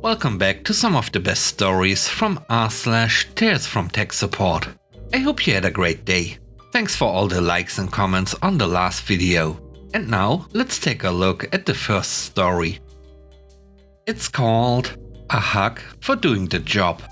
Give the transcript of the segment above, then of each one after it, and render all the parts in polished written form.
Welcome back to some of the best stories from r/TalesFromTechSupport. I hope you had a great day. Thanks for all the likes and comments on the last video. And now let's take a look at the first story. It's called A Hug for Doing the Job.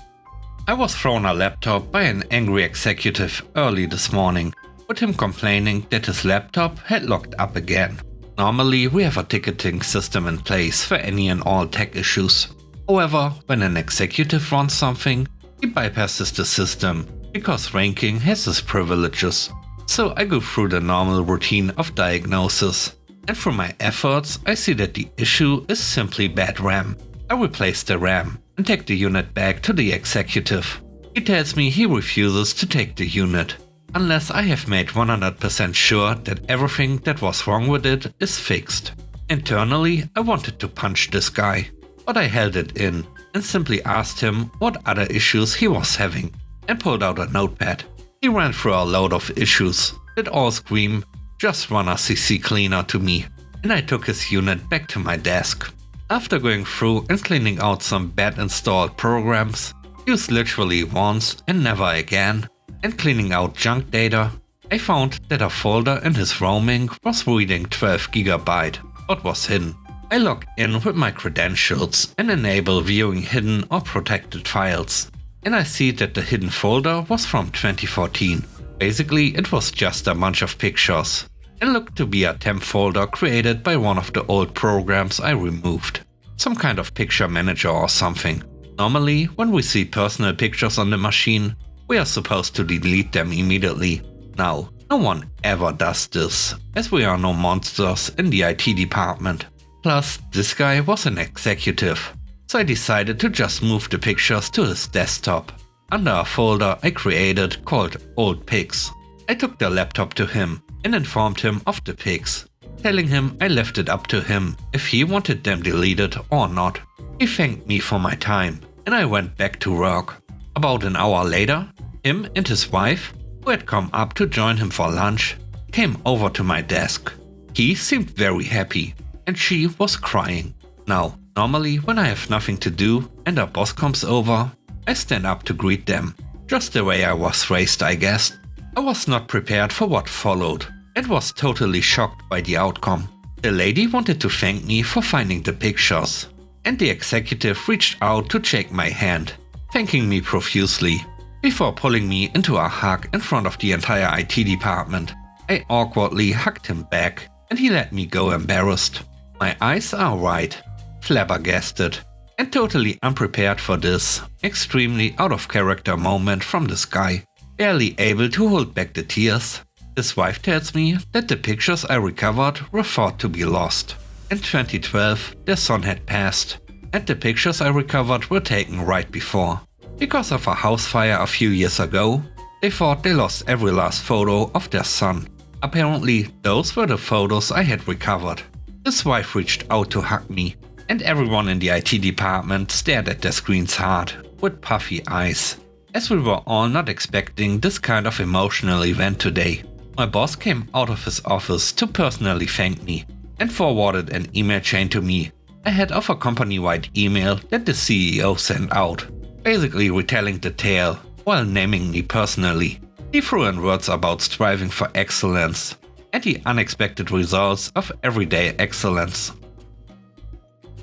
I was thrown a laptop by an angry executive early this morning, with him complaining that his laptop had locked up again. Normally we have a ticketing system in place for any and all tech issues. However, when an executive wants something, he bypasses the system because ranking has its privileges. So I go through the normal routine of diagnosis, and through my efforts I see that the issue is simply bad RAM. I replace the RAM and take the unit back to the executive. He tells me he refuses to take the unit unless I have made 100% sure that everything that was wrong with it is fixed. Internally, I wanted to punch this guy, but I held it in and simply asked him what other issues he was having and pulled out a notepad. He ran through a load of issues that all scream, "Just run a CC cleaner" to me, and I took his unit back to my desk. After going through and cleaning out some bad installed programs, used literally once and never again, and cleaning out junk data, I found that a folder in his roaming was reading 12 GB, but was hidden. I log in with my credentials and enable viewing hidden or protected files, and I see that the hidden folder was from 2014. Basically, it was just a bunch of pictures, and looked to be a temp folder created by one of the old programs I removed. Some kind of picture manager or something. Normally, when we see personal pictures on the machine, we are supposed to delete them immediately. Now, no one ever does this, as we are no monsters in the IT department. Plus, this guy was an executive, so I decided to just move the pictures to his desktop, under a folder I created called Old Pics. I took the laptop to him and informed him of the pics, telling him I left it up to him if he wanted them deleted or not. He thanked me for my time, and I went back to work. About an hour later, him and his wife, who had come up to join him for lunch, came over to my desk. He seemed very happy, and she was crying. Now, normally when I have nothing to do and a boss comes over, I stand up to greet them, just the way I was raised, I guess. I was not prepared for what followed and was totally shocked by the outcome. The lady wanted to thank me for finding the pictures, and the executive reached out to shake my hand, thanking me profusely, before pulling me into a hug in front of the entire IT department. I awkwardly hugged him back, and he let me go embarrassed. My eyes are wide, flabbergasted, and totally unprepared for this extremely out of character moment from this guy. Barely able to hold back the tears, his wife tells me that the pictures I recovered were thought to be lost. In 2012, their son had passed, and the pictures I recovered were taken right before. Because of a house fire a few years ago, they thought they lost every last photo of their son. Apparently, those were the photos I had recovered. His wife reached out to hug me, and everyone in the IT department stared at their screens hard, with puffy eyes, as we were all not expecting this kind of emotional event today. My boss came out of his office to personally thank me, and forwarded an email chain to me, ahead of a company-wide email that the CEO sent out, basically retelling the tale, while naming me personally. He threw in words about striving for excellence, and the unexpected results of everyday excellence.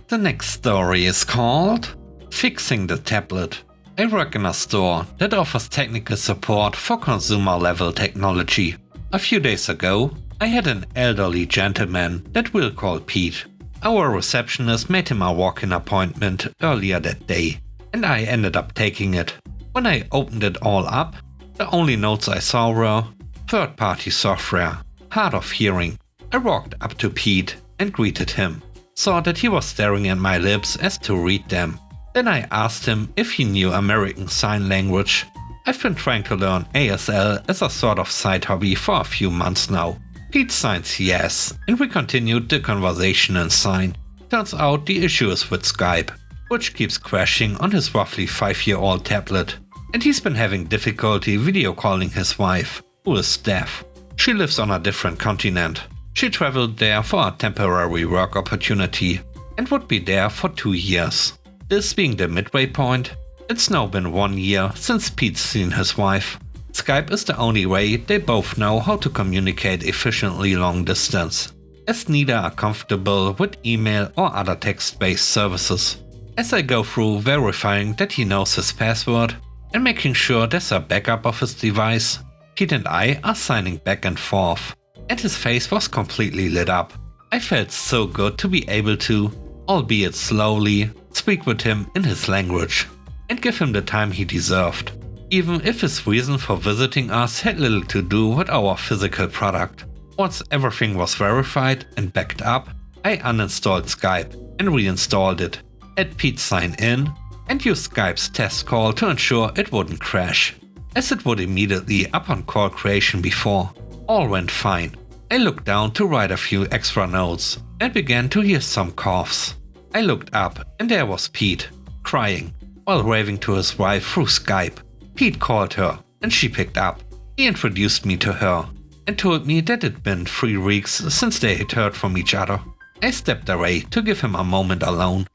The next story is called Fixing the Tablet. I work in a store that offers technical support for consumer-level technology. A few days ago, I had an elderly gentleman that we'll call Pete. Our receptionist made him a walk-in appointment earlier that day, and I ended up taking it. When I opened it all up, the only notes I saw were third-party software, hard of hearing. I walked up to Pete and greeted him, saw that he was staring at my lips as to read them. Then I asked him if he knew American Sign Language. I've been trying to learn ASL as a sort of side hobby for a few months now. Pete signs yes, and we continued the conversation in Sign. Turns out the issue is with Skype, which keeps crashing on his roughly 5-year-old tablet. And he's been having difficulty video calling his wife, who is deaf. She lives on a different continent. She traveled there for a temporary work opportunity and would be there for 2 years. This being the midway point, it's now been 1 year since Pete's seen his wife. Skype is the only way they both know how to communicate efficiently long distance, as neither are comfortable with email or other text-based services. As I go through verifying that he knows his password and making sure there's a backup of his device, Pete and I are signing back and forth, and his face was completely lit up. I felt so good to be able to, albeit slowly, speak with him in his language and give him the time he deserved, even if his reason for visiting us had little to do with our physical product. Once everything was verified and backed up, I uninstalled Skype and reinstalled it, had Pete sign in, and used Skype's test call to ensure it wouldn't crash, as it would immediately upon call creation before. All went fine. I looked down to write a few extra notes and began to hear some coughs. I looked up and there was Pete, crying, while raving to his wife through Skype. Pete called her and she picked up. He introduced me to her and told me that it'd been 3 weeks since they had heard from each other. I stepped away to give him a moment alone.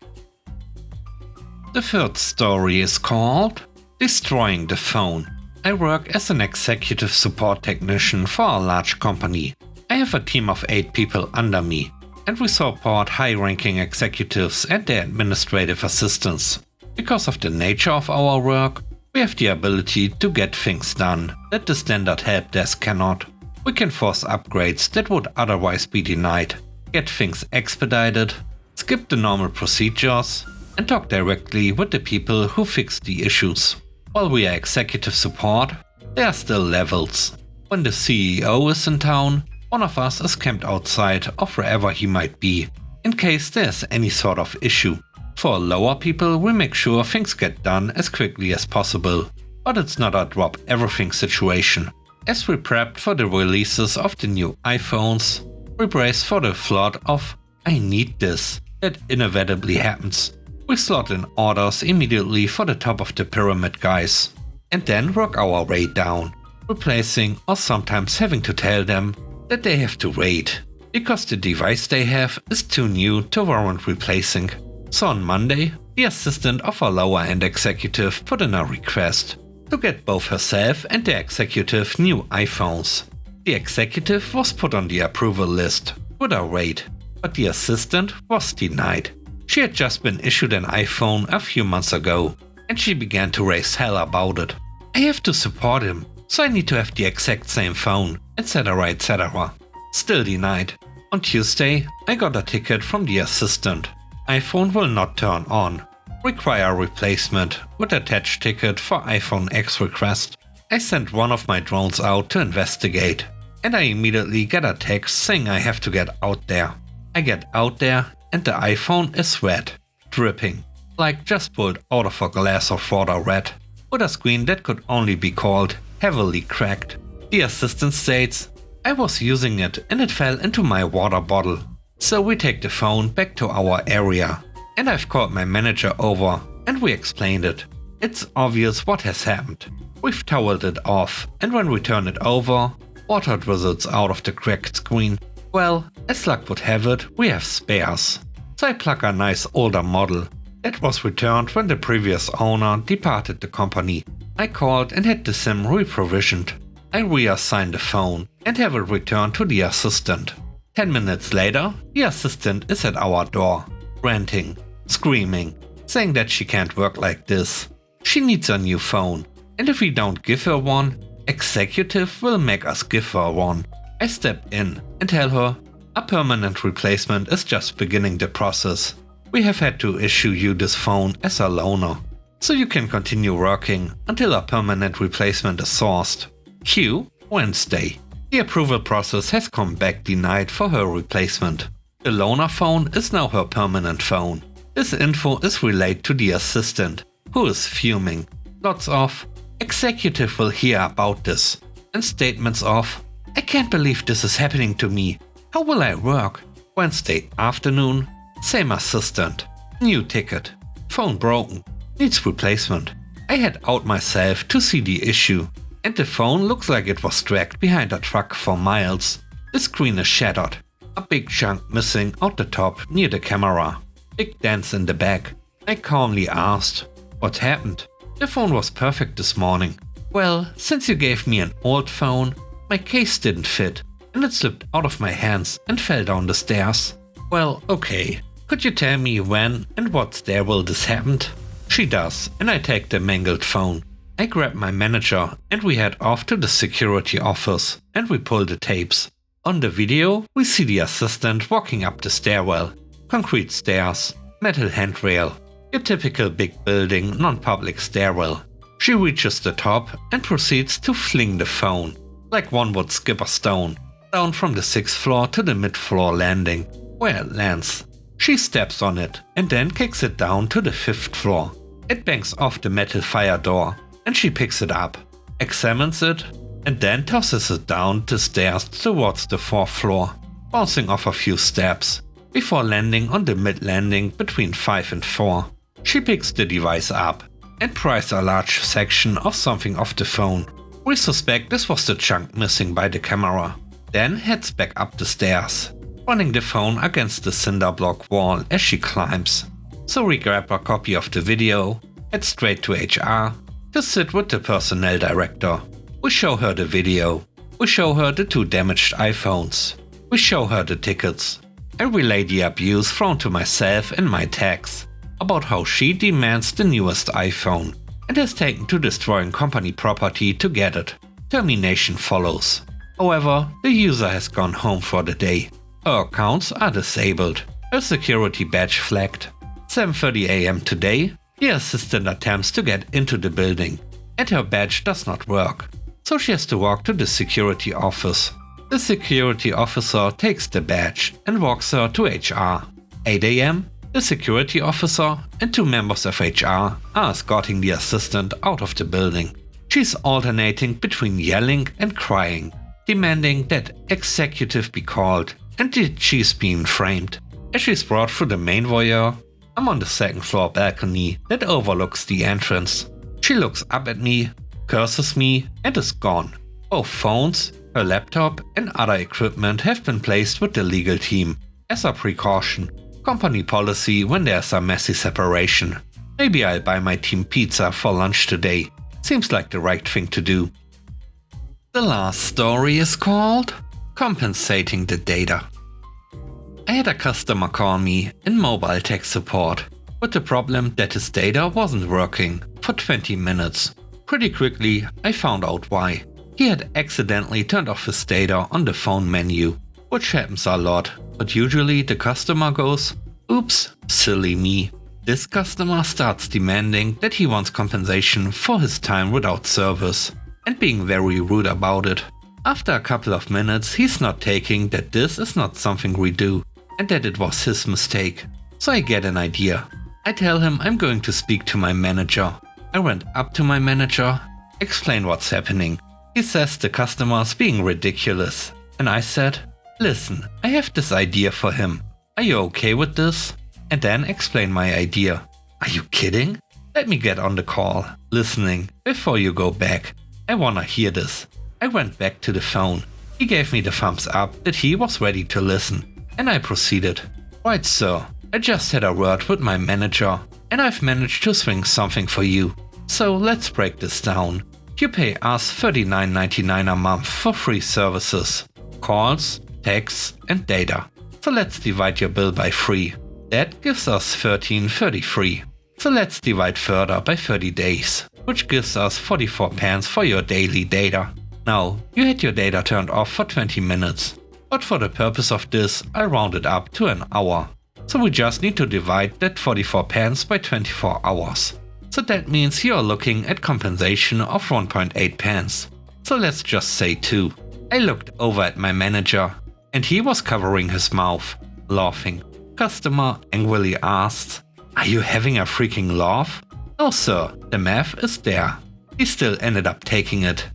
The third story is called Destroying the Phone. I work as an executive support technician for a large company. I have a team of 8 people under me, and we support high-ranking executives and their administrative assistants. Because of the nature of our work, we have the ability to get things done that the standard help desk cannot. We can force upgrades that would otherwise be denied, get things expedited, skip the normal procedures, and talk directly with the people who fix the issues. While we are executive support, there are still levels. When the CEO is in town, one of us is camped outside of wherever he might be, in case there's any sort of issue. For lower people, we make sure things get done as quickly as possible, but it's not a drop everything situation. As we prepped for the releases of the new iPhones, we braced for the flood of "I need this" that inevitably happens. We slot in orders immediately for the top of the pyramid guys, and then work our way down, replacing or sometimes having to tell them that they have to wait, because the device they have is too new to warrant replacing. So on Monday, the assistant of a lower-end executive put in a request to get both herself and the executive new iPhones. The executive was put on the approval list with a rate, but the assistant was denied. She had just been issued an iPhone a few months ago, and she began to raise hell about it. I have to support him, so I need to have the exact same phone, etc, etc. Still denied. On Tuesday, I got a ticket from the assistant. iPhone will not turn on. Require replacement with attached ticket for iPhone X request. I sent one of my drones out to investigate, and I immediately get a text saying I have to get out there. I get out there and the iPhone is red, dripping, like just pulled out of a glass of water red, with a screen that could only be called heavily cracked. The assistant states, "I was using it and it fell into my water bottle." So we take the phone back to our area, and I've called my manager over and we explained it. It's obvious what has happened. We've toweled it off, and when we turn it over, water drizzles out of the cracked screen. Well, as luck would have it, we have spares. So I plug a nice older model that was returned when the previous owner departed the company. I called and had the SIM reprovisioned. I reassigned the phone and have it returned to the assistant. 10 minutes later, the assistant is at our door, ranting, screaming, saying that she can't work like this. She needs a new phone, and if we don't give her one, executive will make us give her one. I step in and tell her, a permanent replacement is just beginning the process. We have had to issue you this phone as a loaner, so you can continue working until a permanent replacement is sourced. Q. Wednesday. The approval process has come back denied for her replacement. The loaner phone is now her permanent phone. This info is relayed to the assistant, who is fuming. Lots of, "Executive will hear about this," and statements of, "I can't believe this is happening to me. How will I work?" Wednesday afternoon, same assistant. New ticket. Phone broken. Needs replacement. I head out myself to see the issue, and the phone looks like it was dragged behind a truck for miles. The screen is shattered. A big chunk missing out the top near the camera. Big dents in the back. I calmly asked, "What happened? The phone was perfect this morning." "Well, since you gave me an old phone, my case didn't fit and it slipped out of my hands and fell down the stairs." "Well, okay. Could you tell me when and what stairwell this happened?" She does, and I take the mangled phone. I grab my manager and we head off to the security office and we pull the tapes. On the video, we see the assistant walking up the stairwell. Concrete stairs, metal handrail, your typical big building non-public stairwell. She reaches the top and proceeds to fling the phone, like one would skip a stone, down from the 6th floor to the mid-floor landing, where it lands. She steps on it and then kicks it down to the 5th floor. It bangs off the metal fire door and she picks it up, examines it, and then tosses it down the stairs towards the 4th floor, bouncing off a few steps, before landing on the mid-landing between 5 and 4. She picks the device up and pries a large section of something off the phone. We suspect this was the chunk missing by the camera. Then heads back up the stairs, running the phone against the cinder block wall as she climbs. So we grab a copy of the video, head straight to HR to sit with the personnel director. We show her the video. We show her the 2 damaged iPhones. We show her the tickets. I relay the abuse thrown to myself and my tags about how she demands the newest iPhone and has taken to destroying company property to get it. Termination follows. However, the user has gone home for the day. Her accounts are disabled. Her security badge flagged. 7:30 AM today, the assistant attempts to get into the building and her badge does not work. So she has to walk to the security office. The security officer takes the badge and walks her to HR. 8 AM, the security officer and 2 members of HR are escorting the assistant out of the building. She's alternating between yelling and crying, demanding that executive be called and that she's being framed. As she's brought through the main foyer, I'm on the 2nd floor balcony that overlooks the entrance. She looks up at me, curses me, and is gone. Both phones, her laptop and other equipment have been placed with the legal team as a precaution. Company policy when there's a messy separation. Maybe I'll buy my team pizza for lunch today. Seems like the right thing to do. The last story is called Compensating the Data. I had a customer call me in mobile tech support with the problem that his data wasn't working for 20 minutes. Pretty quickly I found out why. He had accidentally turned off his data on the phone menu, which happens a lot, but usually the customer goes, "Oops, silly me." This customer starts demanding that he wants compensation for his time without service and being very rude about it. After a couple of minutes, he's not taking that this is not something we do and that it was his mistake. So I get an idea. I tell him I'm going to speak to my manager. I went up to my manager, explain what's happening. He says the customer's being ridiculous. And I said, "Listen, I have this idea for him. Are you okay with this?" And then explain my idea. "Are you kidding? Let me get on the call, listening, before you go back. I wanna hear this." I went back to the phone. He gave me the thumbs up that he was ready to listen. And I proceeded. "Right, sir, I just had a word with my manager and I've managed to swing something for you. So let's break this down. You pay us $39.99 a month for free services, calls, texts and data. So let's divide your bill by 3. That gives us $13.33. So let's divide further by 30 days, which gives us 44 pence for your daily data. Now, you had your data turned off for 20 minutes, but for the purpose of this, I round it up to an hour. So we just need to divide that 44 pence by 24 hours. So that means you are looking at compensation of 1.8 pence. So let's just say 2. I looked over at my manager and he was covering his mouth, laughing. Customer angrily asked, "Are you having a freaking laugh?" "No sir, the math is there." He still ended up taking it.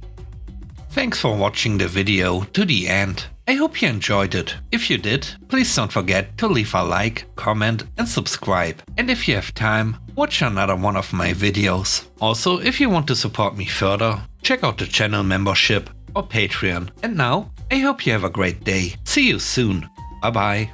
Thanks for watching the video to the end. I hope you enjoyed it. If you did, please don't forget to leave a like, comment and subscribe. And if you have time, watch another one of my videos. Also, if you want to support me further, check out the channel membership or Patreon. And now, I hope you have a great day. See you soon. Bye bye.